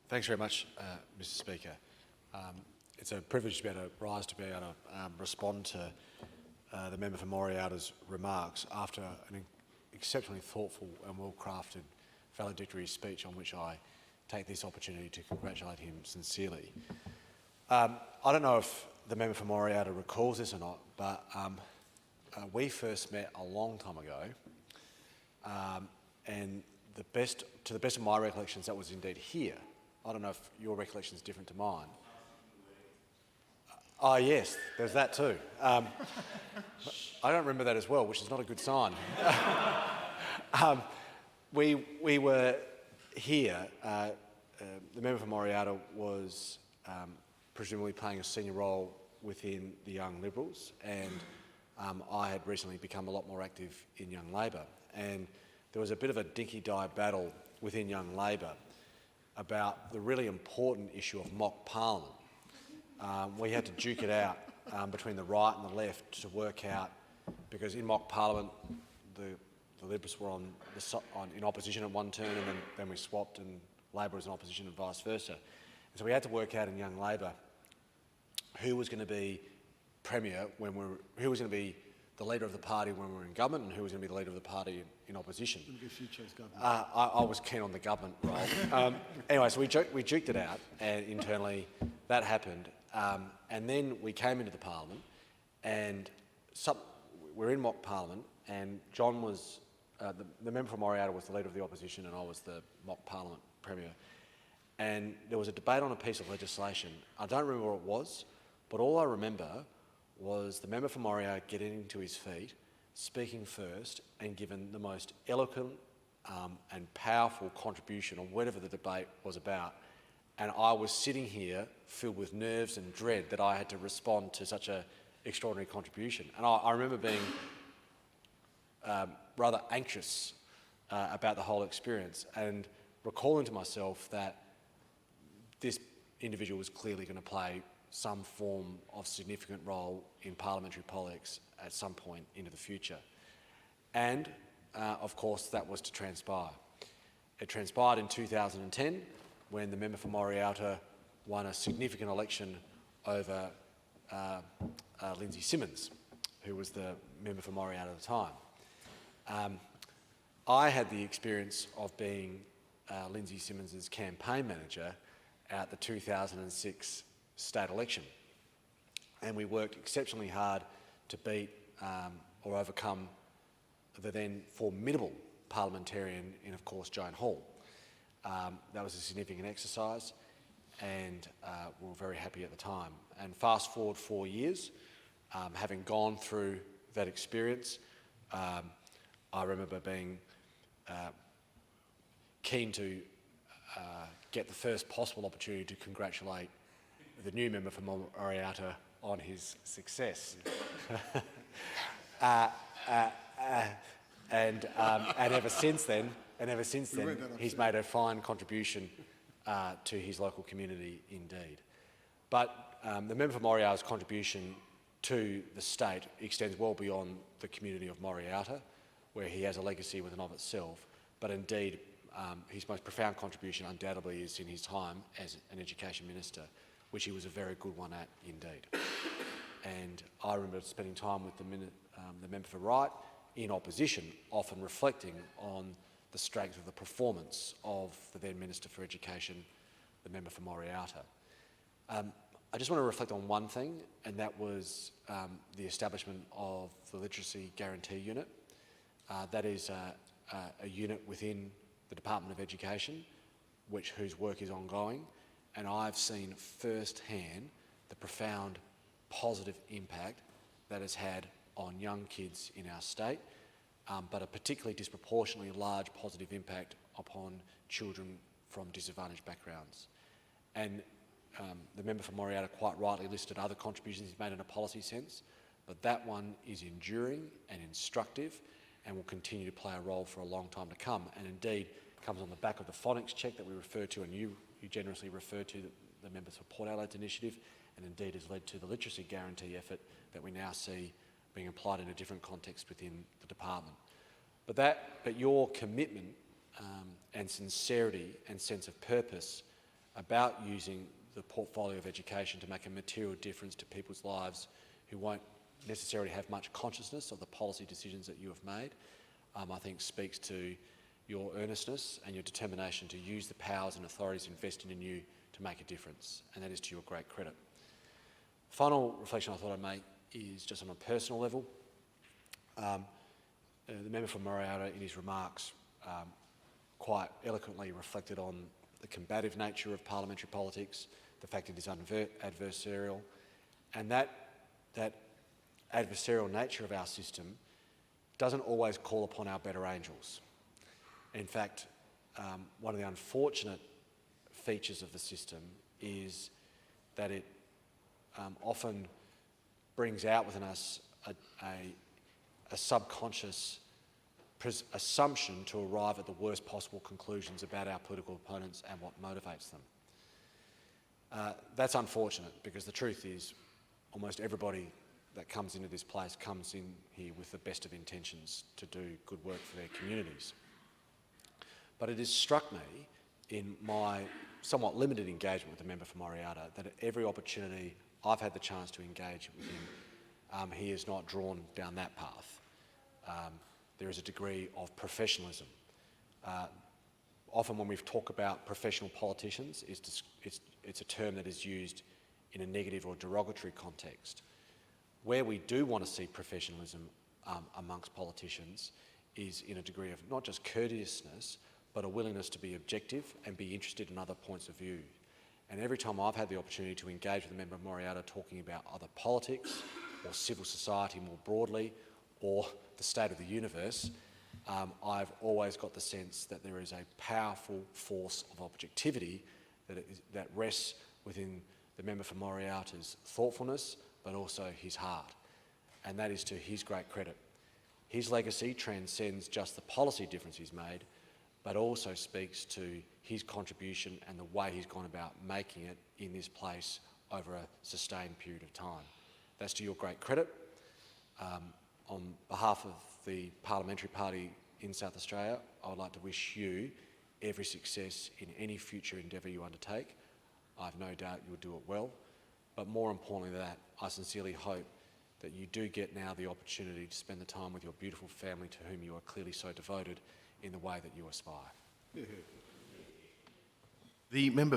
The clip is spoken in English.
Thanks very much, Mr. Speaker. It's a privilege to be able to rise to be able to respond to the member for Moriata's remarks after an exceptionally thoughtful and well-crafted valedictory speech on which I take this opportunity to congratulate him sincerely. I don't know if the member for Moriata recalls this or not, but we first met a long time ago, and to the best of my recollections, that was indeed here. I don't know if your recollection is different to mine. Oh yes, there's that too. I don't remember that as well, which is not a good sign. We were here. The member for Moriata was presumably playing a senior role within the Young Liberals, and I had recently become a lot more active in Young Labor. And there was a bit of a dinky-die battle within Young Labor about the really important issue of mock parliament. We had to duke it out between the right and the left to work out, because in mock parliament the Liberals were in opposition at one turn, and then we swapped, and Labor was in opposition and vice versa. And so we had to work out in Young Labor who was going to be Premier who was going to be the leader of the party when we were in government, and who was going to be the leader of the party in opposition. If you chose government. I was keen on the government role. Anyway, so we juked it out, and internally that happened. And then we came into the parliament, and we're in mock parliament, and John was, the member for Moriata was the leader of the opposition, and I was the mock parliament premier. And there was a debate on a piece of legislation. I don't remember what it was, but all I remember was the member for Moriata getting to his feet, speaking first, and given the most eloquent and powerful contribution on whatever the debate was about. And I was sitting here filled with nerves and dread that I had to respond to such an extraordinary contribution. And I remember being rather anxious about the whole experience, and recalling to myself that this individual was clearly going to play some form of significant role in parliamentary politics at some point into the future. And of course that was to transpire. It transpired in 2010 when the member for Moriata won a significant election over Lindsay Simmons, who was the member for Moriata at the time. I had the experience of being Lindsay Simmons' campaign manager at the 2006 state election, and we worked exceptionally hard to beat or overcome the then formidable parliamentarian in, of course, Joan Hall. That was a significant exercise, and we were very happy at the time. And fast forward 4 years, having gone through that experience, I remember being keen to get the first possible opportunity to congratulate the new member for Moriata on his success. And ever since then, he's made a fine contribution to his local community indeed. But the member for Moriata's contribution to the state extends well beyond the community of Moriata, where he has a legacy within of itself, but indeed his most profound contribution undoubtedly is in his time as an education minister, which he was a very good one at indeed. And I remember spending time with the member for Wright in opposition, often reflecting on the strength of the performance of the then Minister for Education, the member for Moriata. I just want to reflect on one thing, and that was the establishment of the Literacy Guarantee Unit. That is a unit within the Department of Education, whose work is ongoing, and I've seen firsthand the profound positive impact that has had on young kids in our state, but a particularly disproportionately large positive impact upon children from disadvantaged backgrounds. And the member for Moriata quite rightly listed other contributions he's made in a policy sense, but that one is enduring and instructive and will continue to play a role for a long time to come, and indeed comes on the back of the phonics check that we refer to, and you generously refer to the members for Port Adelaide's initiative, and indeed has led to the literacy guarantee effort that we now see being applied in a different context within the department. But your commitment and sincerity and sense of purpose about using the portfolio of education to make a material difference to people's lives who won't necessarily have much consciousness of the policy decisions that you have made, I think speaks to your earnestness and your determination to use the powers and authorities invested in you to make a difference, and that is to your great credit. Final reflection I thought I'd make is just on a personal level. The member from Moriata in his remarks quite eloquently reflected on the combative nature of parliamentary politics, the fact it is adversarial, and that adversarial nature of our system doesn't always call upon our better angels. In fact, one of the unfortunate features of the system is that it often brings out within us a subconscious assumption to arrive at the worst possible conclusions about our political opponents and what motivates them. That's unfortunate, because the truth is almost everybody that comes into this place comes in here with the best of intentions to do good work for their communities. But it has struck me in my somewhat limited engagement with the member for Moriata that at every opportunity I've had the chance to engage with him, he has not drawn down that path. There is a degree of professionalism. Often when we talk about professional politicians, it's a term that is used in a negative or derogatory context. Where we do want to see professionalism amongst politicians is in a degree of not just courteousness, but a willingness to be objective and be interested in other points of view. And every time I've had the opportunity to engage with a member of Moriata talking about other politics or civil society more broadly, or the state of the universe, I've always got the sense that there is a powerful force of objectivity that rests within the member for Moriata's thoughtfulness, but also his heart. And that is to his great credit. His legacy transcends just the policy difference he's made, but also speaks to his contribution and the way he's gone about making it in this place over a sustained period of time. That's to your great credit. On behalf of the Parliamentary Party in South Australia, I would like to wish you every success in any future endeavour you undertake. I have no doubt you'll do it well, but more importantly than that, I sincerely hope that you do get now the opportunity to spend the time with your beautiful family to whom you are clearly so devoted in the way that you aspire. The member